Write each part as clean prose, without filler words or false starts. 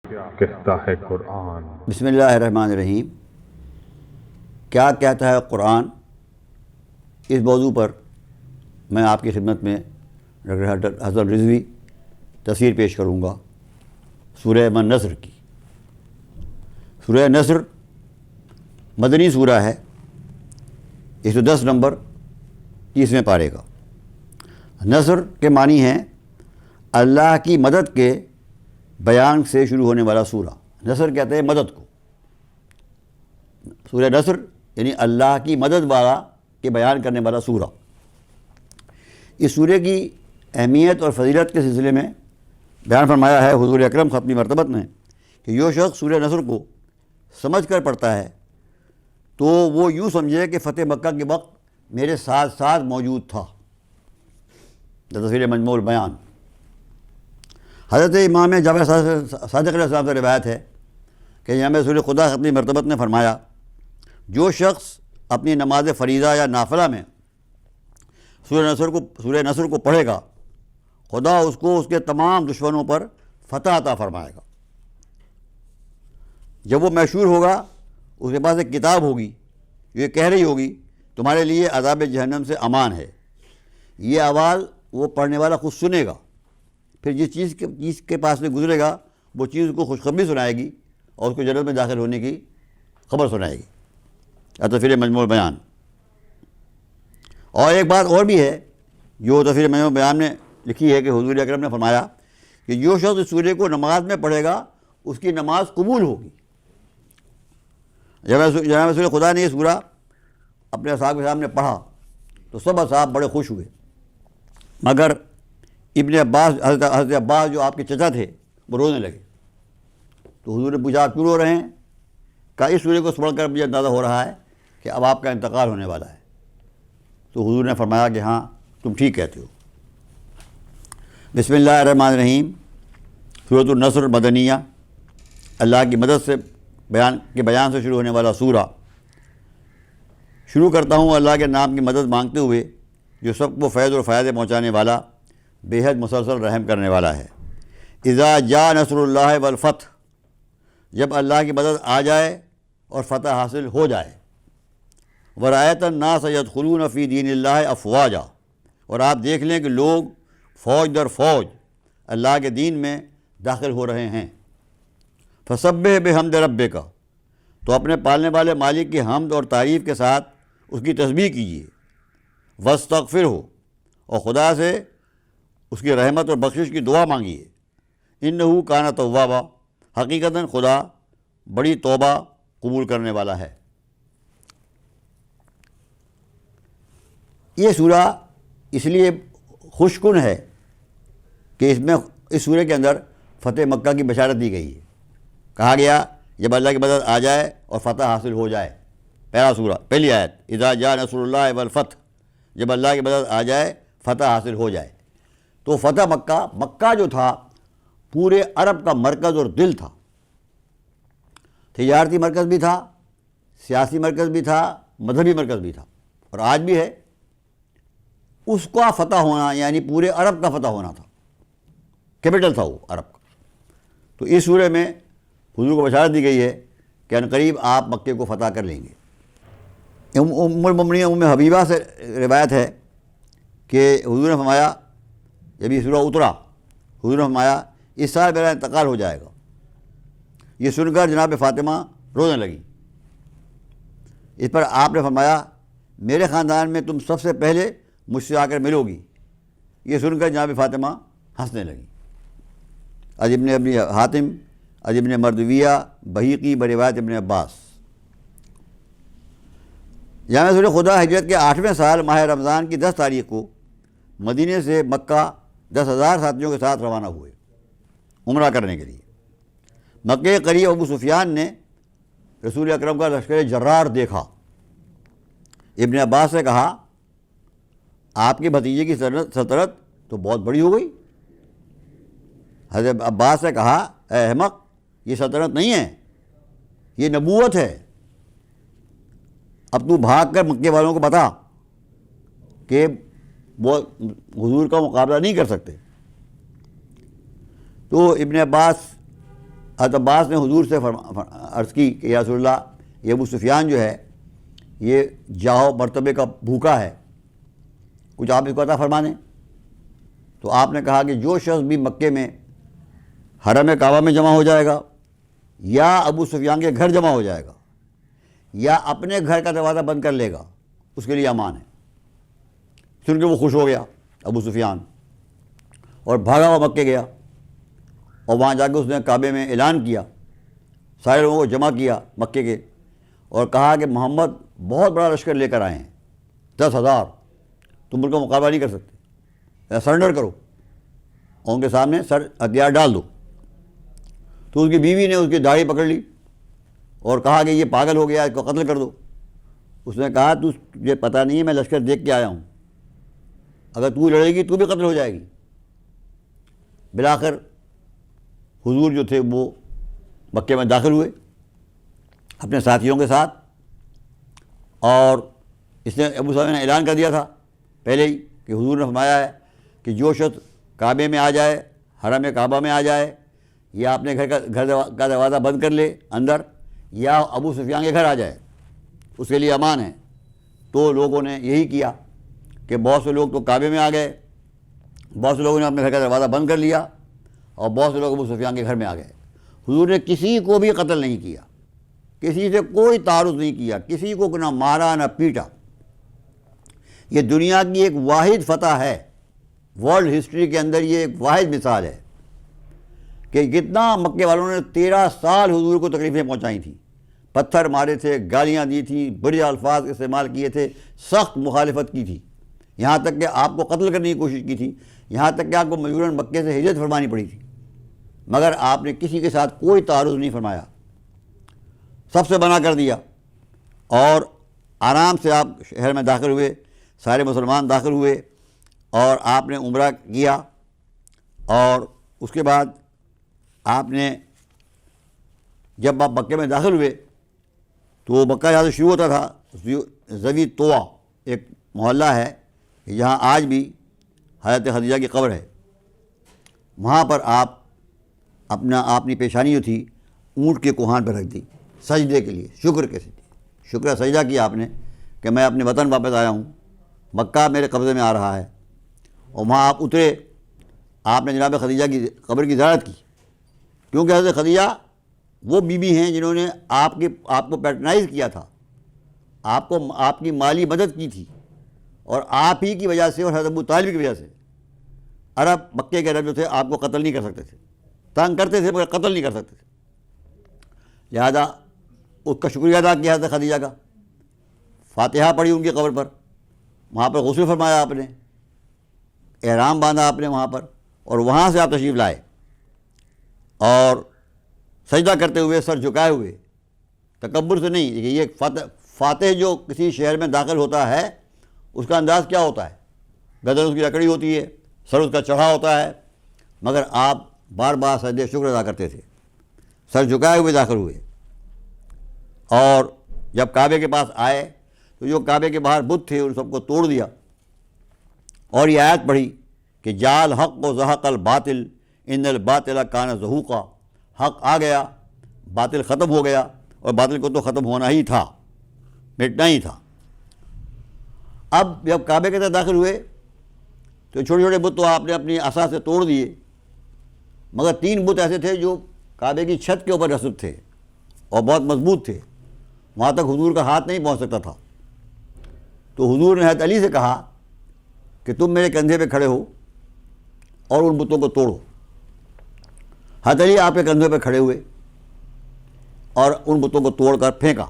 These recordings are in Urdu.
کیا کہتا ہے قرآن؟ بسم اللہ الرحمن الرحیم۔ کیا کہتا ہے قرآن؟ اس موضوع پر میں آپ کی خدمت میں ڈاکٹر حسن رضوی تفسیر پیش کروں گا سورہ نصر کی۔ سورہ نصر مدنی سورہ ہے، 110 نمبر 30ویں پارے کا۔ نصر کے معنی ہیں اللہ کی مدد کے بیان سے شروع ہونے والا سورہ۔ نصر کہتے ہیں مدد کو۔ سورہ نصر یعنی اللہ کی مدد والا کے بیان کرنے والا سورہ۔ اس سورے کی اہمیت اور فضیلت کے سلسلے میں بیان فرمایا ہے حضور اکرم ختمی مرتبت نے کہ جو شخص سورہ نصر کو سمجھ کر پڑھتا ہے تو وہ یوں سمجھے کہ فتح مکہ کے وقت میرے ساتھ ساتھ موجود تھا۔ تفسیر مجموع البیان۔ حضرت امام جعفر صادق علیہ السلام سے روایت ہے کہ جامع رسول خدا ختمی مرتبت نے فرمایا، جو شخص اپنی نماز فریضہ یا نافلہ میں سورہ نصر کو پڑھے گا، خدا اس کو اس کے تمام دشمنوں پر فتح عطا فرمائے گا۔ جب وہ مشہور ہوگا، اس کے پاس ایک کتاب ہوگی جو یہ کہہ رہی ہوگی تمہارے لیے عذاب جہنم سے امان ہے۔ یہ آواز وہ پڑھنے والا خود سنے گا، پھر جس چیز کے پاس سے گزرے گا وہ چیز کو خوشخبری سنائے گی اور اس کو جنت میں داخل ہونے کی خبر سنائے گی۔ تفسیر مجموع البیان۔ اور ایک بات اور بھی ہے جو تفسیر مجموع البیان نے لکھی ہے کہ حضور اکرم نے فرمایا کہ جو شخص اس سورے کو نماز میں پڑھے گا اس کی نماز قبول ہوگی۔ جناب رسول خدا نے یہ سورہ اپنے اصحاب کے سامنے پڑھا تو سب اصحاب بڑے خوش ہوئے، مگر ابن عباس حضرت عباس جو آپ کے چچا تھے وہ رونے لگے۔ تو حضور نے پوچھا آپ کیوں رو رہے ہیں؟ کہا اس سورے کو پڑھ کر مجھے اندازہ ہو رہا ہے کہ اب آپ کا انتقال ہونے والا ہے۔ تو حضور نے فرمایا کہ ہاں تم ٹھیک کہتے ہو۔ بسم اللہ الرحمن الرحیم۔ سورۃ النصر مدنیہ، اللہ کی مدد سے بیان سے شروع ہونے والا سورہ۔ شروع کرتا ہوں اللہ کے نام کی مدد مانگتے ہوئے جو سب کو فیض اور فائدے پہنچانے والا، بے حد مسلسل رحم کرنے والا ہے۔ اذا جاء نصر اللہ والفتح، جب اللہ کی مدد آ جائے اور فتح حاصل ہو جائے۔ ورأیت الناس یدخلون فی دین اللہ افواجا، اور آپ دیکھ لیں کہ لوگ فوج در فوج اللہ کے دین میں داخل ہو رہے ہیں۔ فسبح بحمد ربک، تو اپنے پالنے والے مالک کی حمد اور تعریف کے ساتھ اس کی تسبیح کیجیے۔ واستغفرہ، اور خدا سے اس کی رحمت اور بخشش کی دعا مانگیے۔ انہ کان توابا، حقیقتاً خدا بڑی توبہ قبول کرنے والا ہے۔ یہ سورہ اس لیے خوش کن ہے کہ اس سورہ کے اندر فتح مکہ کی بشارت دی گئی ہے۔ کہا گیا جب اللہ کی مدد آ جائے اور فتح حاصل ہو جائے۔ پہلا سورہ، پہلی آیت، اذا جاء نصر اللہ والفتح، جب اللہ کی مدد آ جائے فتح حاصل ہو جائے۔ تو فتح مکہ جو تھا پورے عرب کا مرکز اور دل تھا۔ تجارتی مرکز بھی تھا، سیاسی مرکز بھی تھا، مذہبی مرکز بھی تھا، اور آج بھی ہے۔ اس کا فتح ہونا یعنی پورے عرب کا فتح ہونا تھا، کیپٹل تھا وہ عرب کا۔ تو اس سورہ میں حضور کو بشارت دی گئی ہے کہ عنقریب آپ مکے کو فتح کر لیں گے۔ ام المؤمنین ام حبیبہ سے روایت ہے کہ حضور نے فرمایا جب یہ سورہ اترا، حضور نے فرمایا اس سال میرا انتقال ہو جائے گا۔ یہ سن کر جناب فاطمہ رونے لگی۔ اس پر آپ نے فرمایا میرے خاندان میں تم سب سے پہلے مجھ سے آ کر ملو گی۔ یہ سن کر جناب فاطمہ ہنسنے لگی۔ ابن ابی حاتم، ابن مردویہ، بحیقی بروایت ابن عباس۔ جامع رسول خدا ہجرت کے 8ویں سال ماہ رمضان کی 10 تاریخ کو مدینے سے مکہ 10,000 ساتھیوں کے ساتھ روانہ ہوئے عمرہ کرنے کے لیے۔ مکہ کے قریب ابو سفیان نے رسول اکرم کا لشکر جرار دیکھا۔ ابن عباس سے کہا آپ کے بھتیجے کی سلطنت تو بہت بڑی ہو گئی۔ حضرت عباس سے کہا اے احمق، یہ سلطنت نہیں ہے، یہ نبوت ہے۔ اب تو بھاگ کر مکے والوں کو بتا کہ وہ حضور کا مقابلہ نہیں کر سکتے۔ تو ابن عباس حضرت عباس نے حضور سے عرض کی کہ یا رسول اللہ، یہ ابو سفیان جو ہے یہ جاہ و مرتبے کا بھوکا ہے، کچھ آپ اس کو عطا فرما دیں۔ تو آپ نے کہا کہ جو شخص بھی مکے میں حرم کعبہ میں جمع ہو جائے گا، یا ابو سفیان کے گھر جمع ہو جائے گا، یا اپنے گھر کا دروازہ بند کر لے گا، اس کے لیے امان ہے۔ سن کے وہ خوش ہو گیا ابو سفیان، اور بھاگا ہوا مکے گیا، اور وہاں جا کے اس نے کعبے میں اعلان کیا، سارے لوگوں کو جمع کیا مکے کے، اور کہا کہ محمد بہت بڑا لشکر لے کر آئے ہیں، 10,000، تم ان کا مقابلہ نہیں کر سکتے، سرنڈر کرو، اور ان کے سامنے ہتھیار ڈال دو۔ تو اس کی بیوی نے اس کی داڑھی پکڑ لی اور کہا کہ یہ پاگل ہو گیا، اس کو قتل کر دو۔ اس نے کہا تجھے پتہ نہیں ہے میں لشکر دیکھ کے آیا ہوں، اگر تو لڑے گی تو بھی قتل ہو جائے گی۔ بالآخر حضور جو تھے وہ مکے میں داخل ہوئے اپنے ساتھیوں کے ساتھ، اور اس نے ابو سفیان نے اعلان کر دیا تھا پہلے ہی کہ حضور نے فرمایا ہے کہ جو شخص کعبے میں آ جائے، حرم کعبہ میں آ جائے، یا اپنے گھر کا دروازہ بند کر لے اندر، یا ابو سفیان کے گھر آ جائے، اس کے لیے امان ہے۔ تو لوگوں نے یہی کیا کہ بہت سے لوگ تو کعبے میں آ گئے، بہت سے لوگوں نے اپنے گھر کا دروازہ بند کر لیا، اور بہت سے لوگ ابو سفیان کے گھر میں آ گئے۔ حضور نے کسی کو بھی قتل نہیں کیا، کسی سے کوئی تعارض نہیں کیا، کسی کو نہ مارا نہ پیٹا۔ یہ دنیا کی ایک واحد فتح ہے، ورلڈ ہسٹری کے اندر یہ ایک واحد مثال ہے کہ کتنا مکے والوں نے 13 سال حضور کو تکلیفیں پہنچائی تھیں، پتھر مارے تھے، گالیاں دی تھیں، بڑے الفاظ استعمال کیے تھے، سخت مخالفت کی تھی، یہاں تک کہ آپ کو قتل کرنے کی کوشش کی تھی، یہاں تک کہ آپ کو مجبوراً مکے سے ہجرت فرمانی پڑی تھی، مگر آپ نے کسی کے ساتھ کوئی تعارض نہیں فرمایا، سب سے منع کر دیا، اور آرام سے آپ شہر میں داخل ہوئے، سارے مسلمان داخل ہوئے، اور آپ نے عمرہ کیا، اور اس کے بعد آپ نے جب آپ مکے میں داخل ہوئے تو مکہ یہاں سے شروع ہوتا تھا، ذوی طوا ایک محلہ ہے جہاں آج بھی حضرت خدیجہ کی قبر ہے، وہاں پر آپ اپنی پیشانی جو تھی اونٹ کے کوہان پر رکھ دی سجدے کے لیے، شکر سجدہ کیا آپ نے کہ میں اپنے وطن واپس آیا ہوں، مکہ میرے قبضے میں آ رہا ہے، اور وہاں آپ اترے، آپ نے جناب خدیجہ کی قبر کی زیارت کی، کیونکہ حضرت خدیجہ وہ بیوی ہیں جنہوں نے آپ کو پیٹرنائز کیا تھا، آپ کی مالی مدد کی تھی، اور آپ ہی کی وجہ سے اور حضرت ابو طالب کی وجہ سے عرب، مکے کے عرب جو تھے آپ کو قتل نہیں کر سکتے تھے، تنگ کرتے تھے مگر قتل نہیں کر سکتے تھے، لہذا اس کا شکریہ ادا کیا حضرت خدیجہ کا، فاتحہ پڑھی ان کی قبر پر، وہاں پر غسل فرمایا آپ نے، احرام باندھا آپ نے وہاں پر، اور وہاں سے آپ تشریف لائے، اور سجدہ کرتے ہوئے، سر جھکائے ہوئے، تکبر سے نہیں۔ یہ فاتح جو کسی شہر میں داخل ہوتا ہے اس کا انداز کیا ہوتا ہے، گردن اس کی لکڑی ہوتی ہے، سر اس کا چڑھا ہوتا ہے، مگر آپ بار بار سجدے شکر ادا کرتے تھے، سر جھکائے ہوئے داخل ہوئے، اور جب کعبے کے پاس آئے تو جو کعبے کے باہر بت تھے ان سب کو توڑ دیا، اور یہ آیت پڑھی کہ جال حق و زحق الباطل ان الباطل کان زہوقا، حق آ گیا، باطل ختم ہو گیا، اور باطل کو تو ختم ہونا ہی تھا، مٹنا ہی تھا۔ اب جب کعبے کے اندر داخل ہوئے تو چھوٹے چھوٹے بت تو آپ نے اپنی عصا سے توڑ دیے، مگر 3 بت ایسے تھے جو کعبے کی چھت کے اوپر رسد تھے اور بہت مضبوط تھے، وہاں تک حضور کا ہاتھ نہیں پہنچ سکتا تھا۔ تو حضور نے حضرت علی سے کہا کہ تم میرے کندھے پہ کھڑے ہو اور ان بتوں کو توڑو۔ حضرت علی آپ کے کندھے پہ کھڑے ہوئے اور ان بتوں کو توڑ کر پھینکا۔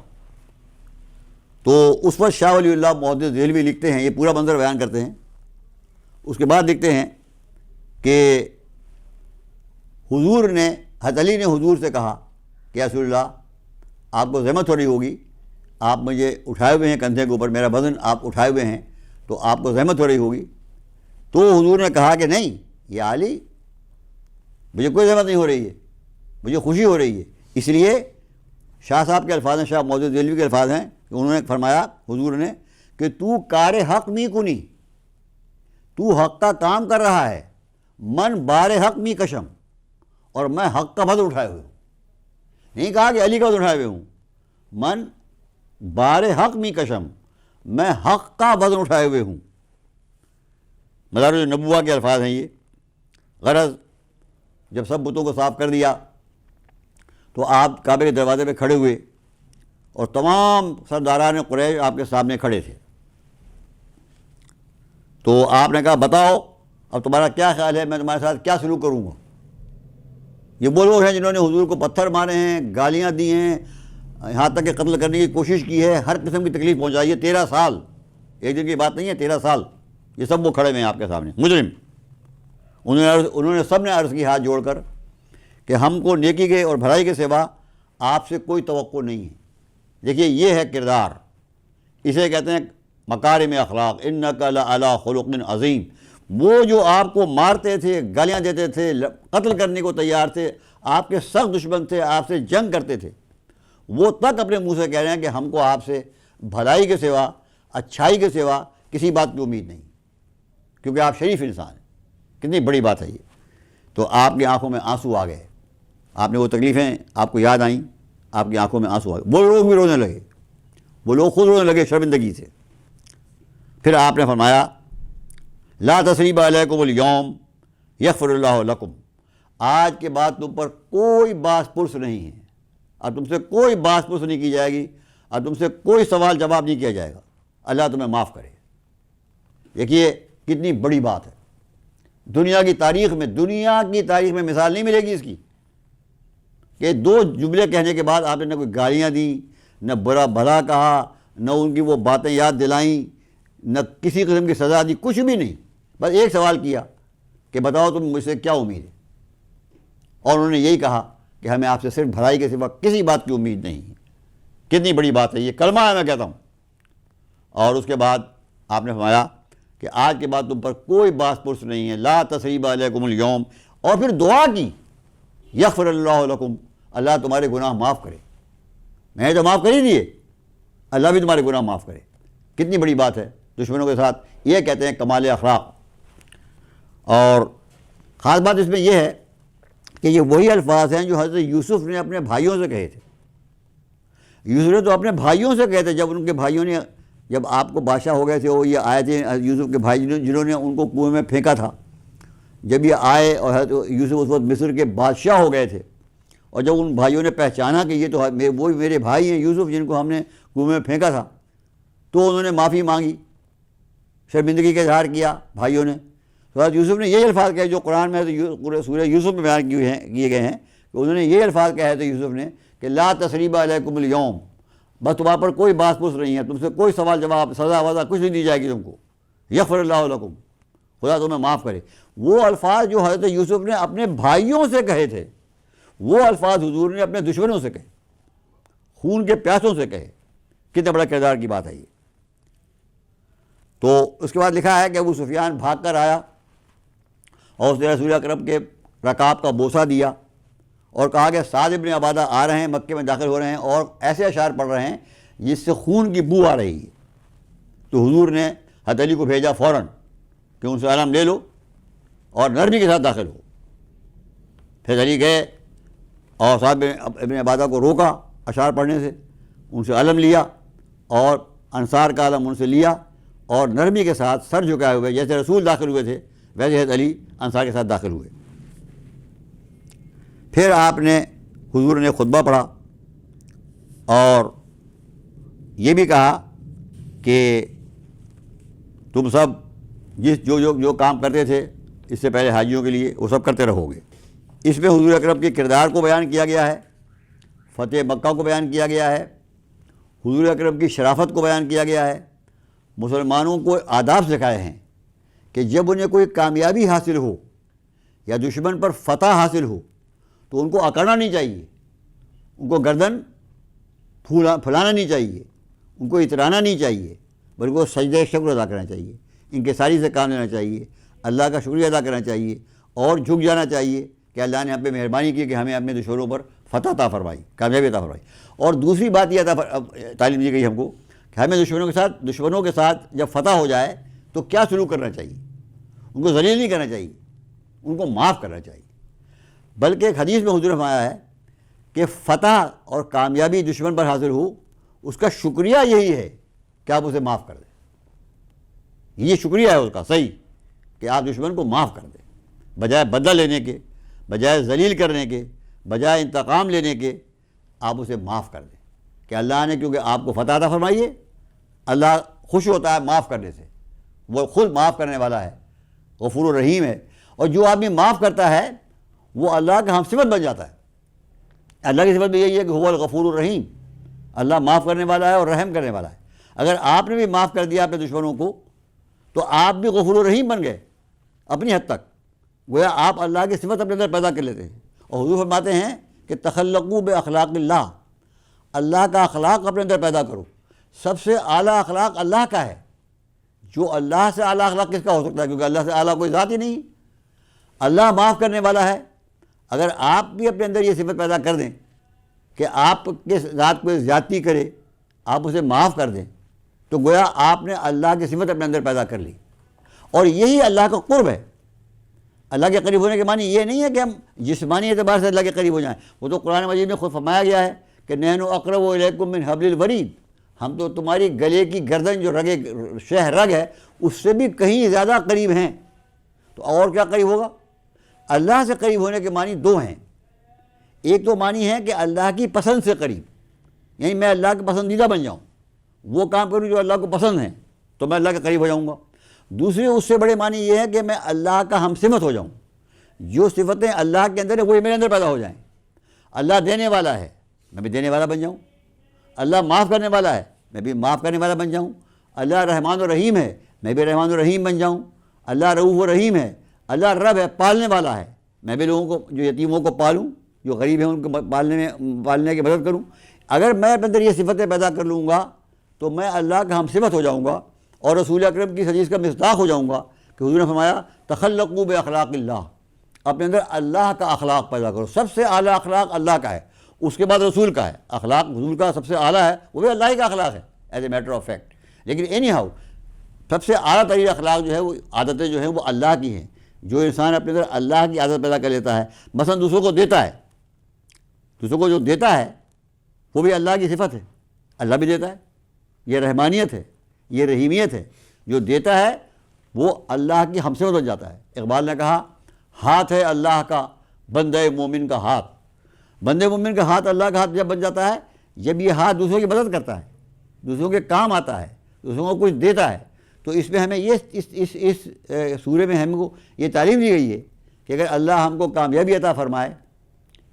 تو اس وقت شاہ ولی اللہ محدث دہلوی لکھتے ہیں، یہ پورا منظر بیان کرتے ہیں، اس کے بعد لکھتے ہیں کہ حضور نے، حضرت علی نے حضور سے کہا کہ یا رسول اللہ آپ کو زحمت ہو رہی ہوگی، آپ مجھے اٹھائے ہوئے ہیں کندھے کے اوپر، میرا وزن آپ اٹھائے ہوئے ہیں تو آپ کو زحمت ہو رہی ہوگی۔ تو حضور نے کہا کہ نہیں یا علی، مجھے کوئی زحمت نہیں ہو رہی ہے، مجھے خوشی ہو رہی ہے۔ اس لیے شاہ صاحب کے الفاظ ہیں، شاہ محدث دہلوی کے الفاظ ہیں کہ انہوں نے فرمایا حضور نے کہ تو کار حق می کنی، تو حق کا کام کر رہا ہے، من بار حق می کشم، اور میں حق کا بدل اٹھائے ہوئے ہوں۔ نہیں کہا کہ علی کا وزن اٹھائے ہوئے ہوں، من بار حق می کشم، میں حق کا وزن اٹھائے ہوئے ہوں۔ مدارج النبوہ کے الفاظ ہیں یہ۔ غرض جب سب بتوں کو صاف کر دیا تو آپ کعبے کے دروازے پہ کھڑے ہوئے اور تمام سرداران قریش آپ کے سامنے کھڑے تھے۔ تو آپ نے کہا بتاؤ اب تمہارا کیا خیال ہے، میں تمہارے ساتھ کیا سلوک کروں گا؟ یہ وہ لوگ ہیں جنہوں نے حضور کو پتھر مارے ہیں، گالیاں دی ہیں، یہاں تک کہ قتل کرنے کی کوشش کی ہے، ہر قسم کی تکلیف پہنچائی ہے۔ 13 سال، ایک دن کی بات نہیں ہے، 13 سال یہ سب وہ کھڑے ہوئے ہیں آپ کے سامنے مجرم۔ انہوں نے سب نے عرض کی ہاتھ جوڑ کر کہ ہم کو نیکی کے اور بھلائی کے سوا آپ سے کوئی توقع نہیں ہے۔ دیکھیے یہ ہے کردار، اسے کہتے ہیں مکارم اخلاق، انک لعلی خلق عظیم۔ وہ جو آپ کو مارتے تھے، گالیاں دیتے تھے، قتل کرنے کو تیار تھے، آپ کے سخت دشمن تھے، آپ سے جنگ کرتے تھے، وہ تک اپنے منہ سے کہہ رہے ہیں کہ ہم کو آپ سے بھلائی کے سوا، اچھائی کے سوا کسی بات کی امید نہیں، کیونکہ آپ شریف انسان ہیں۔ کتنی بڑی بات ہے یہ۔ تو آپ کی آنکھوں میں آنسو آ گئے، آپ نے وہ تکلیفیں آپ کو یاد آئیں، آپ کی آنکھوں میں آنسو آ گئے، وہ لوگ بھی رونے لگے، وہ لوگ خود رونے لگے شرمندگی سے۔ پھر آپ نے فرمایا لا تثریب علیکم اليوم یغفر اللہ لکم، آج کے بعد تم پر کوئی باس پرس نہیں ہے، اب تم سے کوئی باس پرس نہیں کی جائے گی، اب تم سے کوئی سوال جواب نہیں کیا جائے گا، اللہ تمہیں معاف کرے۔ دیکھیے کتنی بڑی بات ہے، دنیا کی تاریخ میں مثال نہیں ملے گی اس کی کہ 2 جملے کہنے کے بعد آپ نے نہ کوئی گالیاں دیں، نہ برا بھلا کہا، نہ ان کی وہ باتیں یاد دلائیں، نہ کسی قسم کی سزا دی، کچھ بھی نہیں، بس ایک سوال کیا کہ بتاؤ تم مجھ سے کیا امید ہے، اور انہوں نے یہی کہا کہ ہمیں آپ سے صرف بھلائی کے سوا کسی بات کی امید نہیں ہے۔ کتنی بڑی بات ہے یہ، کلمہ ہے میں کہتا ہوں۔ اور اس کے بعد آپ نے فرمایا کہ آج کے بعد تم پر کوئی باس پرس نہیں ہے، لا تثریب علیکم اليوم، اور پھر دعا کی یغفر اللہ لکم، اللہ تمہارے گناہ معاف کرے، میں نے تو معاف کر ہی دیے، اللہ بھی تمہارے گناہ معاف کرے۔ کتنی بڑی بات ہے دشمنوں کے ساتھ، یہ کہتے ہیں کمال اخلاق۔ اور خاص بات اس میں یہ ہے کہ یہ وہی الفاظ ہیں جو حضرت یوسف نے اپنے بھائیوں سے کہے تھے۔ یوسف نے تو اپنے بھائیوں سے کہے تھے، جب ان کے بھائیوں نے، جب آپ کو بادشاہ ہو گئے تھے، وہ یہ آئے تھے یوسف کے بھائی جنہوں نے ان کو کنویں میں پھینکا تھا، جب یہ آئے اور حضرت یوسف اس وقت مصر کے بادشاہ ہو گئے تھے، اور جب ان بھائیوں نے پہچانا کہ یہ تو وہی میرے بھائی ہیں یوسف جن کو ہم نے کنویں میں پھینکا تھا، تو انہوں نے معافی مانگی، شرمندگی کا اظہار کیا بھائیوں نے۔ تو حضرت یوسف نے یہی الفاظ کہے جو قرآن میں سورہ یوسف میں بیان کیے گئے ہیں، کہ انہوں نے یہی الفاظ کہے تھے یوسف نے کہ لا تثریب علیکم اليوم، بس تمہارے پر کوئی باس پوس نہیں ہے، تم سے کوئی سوال جواب، سزا وزا کچھ نہیں دی جائے گی تم کو، یغفر اللہ لکم، خدا تمہیں معاف کرے۔ وہ الفاظ جو حضرت یوسف نے اپنے بھائیوں سے کہے تھے، وہ الفاظ حضور نے اپنے دشمنوں سے کہے، خون کے پیاسوں سے کہے۔ کتنے بڑا کردار کی بات ہے یہ۔ تو اس کے بعد لکھا ہے کہ ابو سفیان بھاگ کر آیا اور اس نے رسول اکرم کے رکاب کا بوسہ دیا اور کہا کہ سعد ابن عبادہ آ رہے ہیں، مکے میں داخل ہو رہے ہیں اور ایسے اشعار پڑھ رہے ہیں جس سے خون کی بو آ رہی ہے۔ تو حضور نے حضرت علی کو بھیجا فوراً کہ ان سے علم لے لو اور نرمی کے ساتھ داخل ہو۔ پھر علی گئے اور سعد ابن عبادہ کو روکا اشعار پڑھنے سے، ان سے علم لیا اور انصار کا علم ان سے لیا، اور نرمی کے ساتھ سر جھکائے ہوئے جیسے رسول داخل ہوئے تھے ویسے حضرت علی انصار کے ساتھ داخل ہوئے۔ پھر آپ نے، حضور نے خطبہ پڑھا اور یہ بھی کہا کہ تم سب جو کام کرتے تھے اس سے پہلے حاجیوں کے لیے وہ سب کرتے رہو گے۔ اس میں حضور اکرم کے کردار کو بیان کیا گیا ہے، فتح مکہ کو بیان کیا گیا ہے، حضور اکرم کی شرافت کو بیان کیا گیا ہے، مسلمانوں کو آداب سکھائے ہیں کہ جب انہیں کوئی کامیابی حاصل ہو یا دشمن پر فتح حاصل ہو تو ان کو اکڑنا نہیں چاہیے، ان کو گردن پھلانا نہیں چاہیے، ان کو اترانا نہیں چاہیے، بلکہ سجدہ شکر ادا کرنا چاہیے، انکساری سے کام لینا چاہیے، اللہ کا شکریہ ادا کرنا چاہیے اور جھک جانا چاہیے کہ اللہ نے ہم پہ مہربانی کی کہ ہمیں اپنے دشمنوں پر فتح عطا فرمائی، کامیابی عطا فرمائی۔ اور دوسری بات یہ تعلیم دی گئی ہم کو کہ ہمیں دشمنوں کے ساتھ جب فتح ہو جائے تو کیا سلوک کرنا چاہیے، ان کو ذلیل نہیں کرنا چاہیے، ان کو معاف کرنا چاہیے۔ بلکہ ایک حدیث میں حضور نے فرمایا ہے کہ فتح اور کامیابی دشمن پر حاصل ہو، اس کا شکریہ یہی ہے کہ آپ اسے معاف کر دیں۔ یہ شکریہ ہے اس کا صحیح کہ آپ دشمن کو معاف کر دیں، بجائے بدلہ لینے کے، بجائے ذلیل کرنے کے، بجائے انتقام لینے کے، آپ اسے معاف کر دیں کہ اللہ نے کیونکہ آپ کو فتح عطا فرمائی ہے، اللہ خوش ہوتا ہے معاف کرنے سے، وہ خود معاف کرنے والا ہے، غفور الرحیم ہے۔ اور جو آدمی معاف کرتا ہے وہ اللہ کا ہم صفت بن جاتا ہے۔ اللہ کی صفت بھی یہی ہے کہ هو الغفور الرحیم، اللہ معاف کرنے والا ہے اور رحم کرنے والا ہے۔ اگر آپ نے بھی معاف کر دیا اپنے دشمنوں کو تو آپ بھی غفور الرحیم بن گئے اپنی حد تک، گویا آپ اللہ کی صفت اپنے اندر پیدا کر لیتے ہیں۔ اور حضور فرماتے ہیں کہ تخلقوا باخلاق اللہ، اللہ کا اخلاق اپنے اندر پیدا کرو۔ سب سے اعلیٰ اخلاق اللہ کا ہے۔ جو اللہ سے اعلیٰ اخلاق کس کا ہو سکتا ہے؟ کیونکہ اللہ سے اعلیٰ کوئی ذات ہی نہیں۔ اللہ معاف کرنے والا ہے۔ اگر آپ بھی اپنے اندر یہ صفت پیدا کر دیں کہ آپ کے ذات کو زیادتی کرے، آپ اسے معاف کر دیں، تو گویا آپ نے اللہ کی صفت اپنے اندر پیدا کر لی۔ اور یہی اللہ کا قرب ہے۔ اللہ کے قریب ہونے کے معنی یہ نہیں ہے کہ ہم جسمانی اعتبار سے اللہ کے قریب ہو جائیں، وہ تو قرآن مجید میں خود فرمایا گیا ہے کہ نحن اقرب الیکم من حبل الورید، ہم تو تمہاری گلے کی گردن جو شہ رگ ہے اس سے بھی کہیں زیادہ قریب ہیں۔ تو اور کیا قریب ہوگا؟ اللہ سے قریب ہونے کے معنی دو ہیں۔ ایک تو معنی ہے کہ اللہ کی پسند سے قریب، یعنی میں اللہ کے پسندیدہ بن جاؤں، وہ کام کروں جو اللہ کو پسند ہے تو میں اللہ کے قریب ہو جاؤں گا۔ دوسری اس سے بڑے معنی یہ ہے کہ میں اللہ کا ہم صفت ہو جاؤں، جو صفتیں اللہ کے اندر ہیں وہی میرے اندر پیدا ہو جائیں۔ اللہ دینے والا ہے، میں بھی دینے والا بن جاؤں۔ اللہ معاف کرنے والا ہے، میں بھی معاف کرنے والا بن جاؤں۔ اللہ رحمان و رحیم ہے، میں بھی رحمان و رحیم بن جاؤں۔ اللہ رؤوف و رحیم ہے، اللہ رب ہے، پالنے والا ہے، میں بھی لوگوں کو جو یتیموں کو پالوں، جو غریب ہیں ان کو پالنے کی مدد کروں۔ اگر میں اپنے اندر یہ صفتیں پیدا کر لوں گا تو میں اللہ کا ہم صفت ہو جاؤں گا اور رسول اکرم کی حدیث کا مصداق ہو جاؤں گا کہ حضور نے فرمایا تخلقوا باخلاق اللہ، اپنے اندر اللہ کا اخلاق پیدا کرو۔ سب سے اعلیٰ اخلاق اللہ کا ہے، اس کے بعد رسول کا ہے۔ اخلاق حضور کا سب سے اعلیٰ ہے، وہ بھی اللہ ہی کا اخلاق ہے as a matter of fact. لیکن اینی ہاؤ سب سے اعلیٰ ترین اخلاق جو ہے، وہ عادتیں جو ہیں وہ اللہ کی ہیں۔ جو انسان اپنے اندر اللہ کی عادت پیدا کر لیتا ہے، مثلا دوسروں کو دیتا ہے، دوسروں کو جو دیتا ہے وہ بھی اللہ کی صفت ہے، اللہ بھی دیتا ہے۔ یہ رحمانیت ہے، یہ رحیمیت ہے۔ جو دیتا ہے وہ اللہ کی ہم صفت بن جاتا ہے۔ اقبال نے کہا ہاتھ ہے اللہ کا بندے مومن کا ہاتھ۔ بندے مومن کا ہاتھ اللہ کا ہاتھ جب بن جاتا ہے، جب یہ ہاتھ دوسروں کی مدد کرتا ہے، دوسروں کے کام آتا ہے، دوسروں کو کچھ دیتا ہے، تو اس میں ہمیں اس سورے میں ہم کو یہ تعلیم دی گئی ہے کہ اگر اللہ ہم کو کامیابی عطا فرمائے،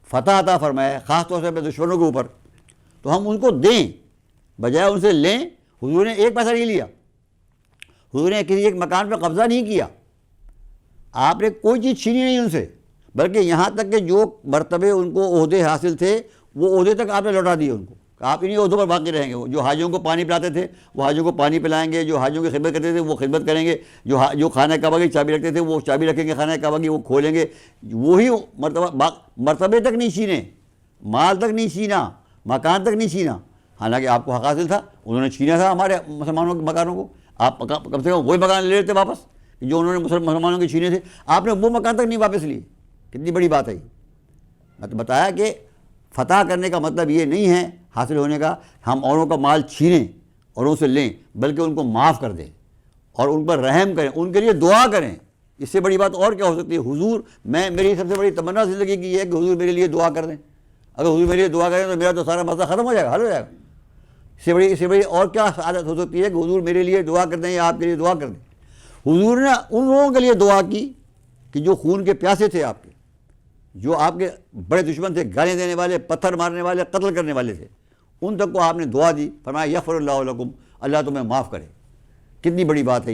فتح عطا فرمائے، خاص طور سے اپنے دشمنوں کے اوپر، تو ہم ان کو دیں بجائے ان سے لیں۔ حضور نے ایک پیسہ نہیں لیا، حضور نے کسی ایک مکان پہ قبضہ نہیں کیا، آپ نے کوئی چیز چھینی نہیں ان سے، بلکہ یہاں تک کہ جو مرتبے ان کو عہدے حاصل تھے وہ عہدے تک آپ نے لوٹا دیے ان کو، کہ آپ انہیں عہدوں پر باقی رہیں گے۔ جو حاجیوں کو پانی پلاتے تھے وہ حاجیوں کو پانی پلائیں گے، جو حاجیوں کی خدمت کرتے تھے وہ خدمت کریں گے، جو خانہ کعبہ کی چابی رکھتے تھے وہ چابی رکھیں گے، خانہ کعبہ کی وہ کھولیں گے۔ وہی مرتبے تک نہیں چھینے، مال تک نہیں چھینا، مکان تک نہیں چھینا، حالانکہ آپ کو حق حاصل تھا، انہوں نے چھینا تھا ہمارے مسلمانوں کے مکانوں کو، آپ کم سے کم وہی مکان لے لیتے واپس جو انہوں نے مسلمانوں کے چھینے تھے، آپ نے وہ مکان تک نہیں واپس لیے۔ کتنی بڑی بات ہے یہ۔ میں تو بتایا کہ فتح کرنے کا مطلب یہ نہیں ہے حاصل ہونے کا ہم اوروں کا مال چھینیں، اوروں سے لیں، بلکہ ان کو معاف کر دیں اور ان پر رحم کریں، ان کے لیے دعا کریں۔ اس سے بڑی بات اور کیا ہو سکتی ہے؟ حضور میری سب سے بڑی تمنا زندگی کی یہ ہے کہ حضور میرے لیے دعا کر دیں۔ اگر حضور میرے لیے دعا کریں تو میرا تو سارا مسئلہ ختم ہو جائے گا، حل ہو جائے گا۔ اس سے بڑی اور کیا سعادت ہو سکتی ہے کہ حضور میرے لیے دعا کر دیں یا آپ کے لیے دعا کر دیں۔ حضور نے ان لوگوں کے لیے دعا کی کہ جو خون کے پیاسے تھے، آپ کے جو آپ کے بڑے دشمن تھے، گالیاں دینے والے، پتھر مارنے والے، قتل کرنے والے تھے، ان تک کو آپ نے دعا دی، فرمایا یغفر اللہ لکم، اللہ تمہیں معاف کرے۔ کتنی بڑی بات ہے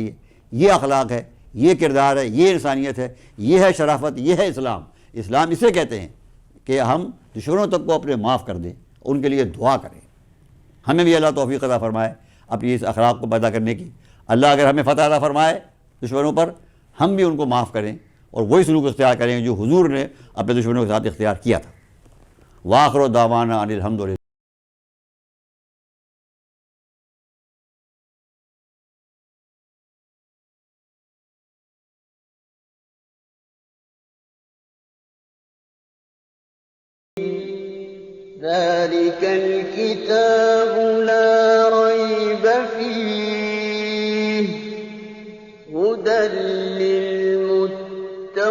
یہ اخلاق ہے، یہ کردار ہے، یہ انسانیت ہے، یہ ہے شرافت، یہ ہے اسلام۔ اسلام اسے کہتے ہیں کہ ہم دشمنوں تک کو اپنے معاف کر دیں، ان کے لیے دعا کریں۔ ہمیں بھی اللہ توفیق عطا فرمائے اپنی اس اخلاق کو پیدا کرنے کی۔ اللہ اگر ہمیں فتح عطا فرمائے دشمنوں پر، ہم بھی ان کو معاف کریں اور وہی سلوک اختیار کریں جو حضور نے اپنے دشمنوں کے ساتھ اختیار کیا تھا۔ وآخر دعوانا ان الحمد للہ۔ ذلك الكتاب لا ريب فيه هدى للمتقين